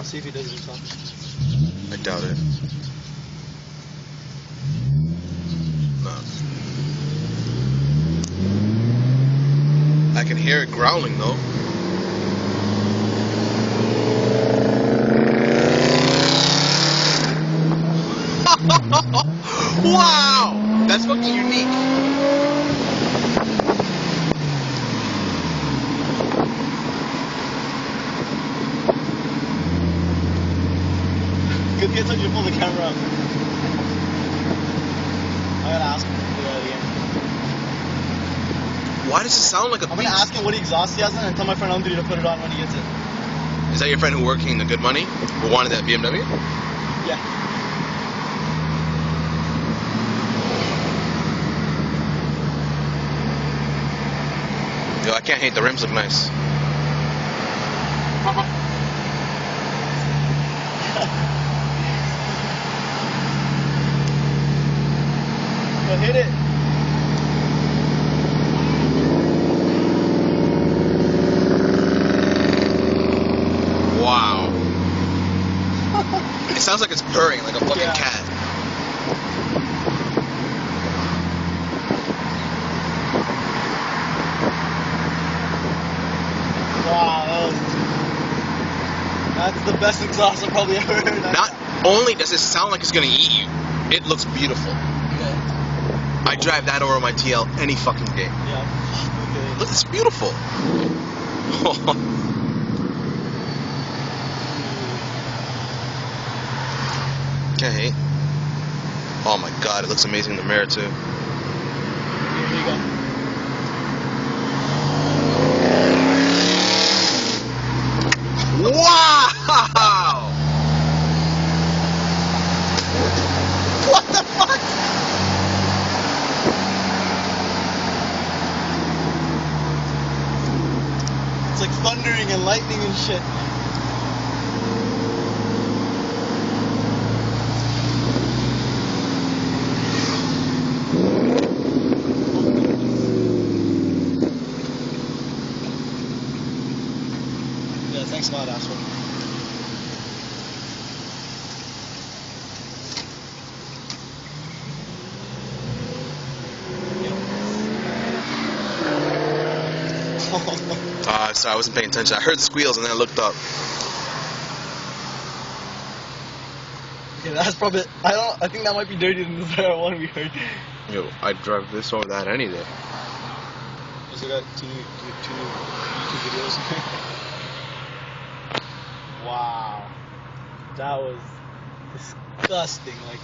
See if he does it himself. I doubt it. No. I can hear it growling though. Wow! That's fucking unique. Good gets on you pull the camera up. I gotta ask him to do that again. Why does it sound like a I'm gonna ask him what exhaust he has and tell my friend Audi to put it on when he gets it. Is that your friend who working the good money? Who wanted that BMW? Yeah. Yo, I can't hate the rims look nice. Well, hit it. Wow. It sounds like it's purring like a fucking cat. Wow, that's the best exhaust I've probably ever heard. Not only does it sound like it's gonna eat you, it looks beautiful. Okay. I drive that over my TL any fucking day. Yeah. Okay. Look, it's beautiful. Can't hate. Oh my god, it looks amazing in the mirror too. Here you go. Wow! What the fuck? It's like thundering and lightning and shit. Yeah, thanks a lot, asshole. Sorry, I wasn't paying attention. I heard the squeals and then I looked up. Okay, that's probably. I think that might be dirtier than the other one we heard. Yo, I'd drive this over that any day. Also got two new YouTube videos. Wow, that was disgusting. Like,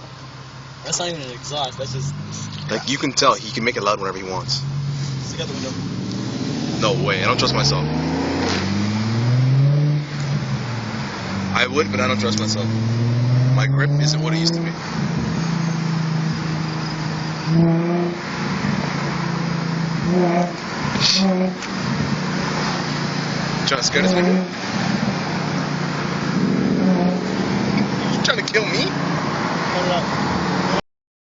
that's not even an exhaust. That's just disgusting. Like, you can tell he can make it loud whenever he wants. Stick out the window. No way, I don't trust myself. I would, but I don't trust myself. My grip isn't what it used to be. Trying to scare this nigga?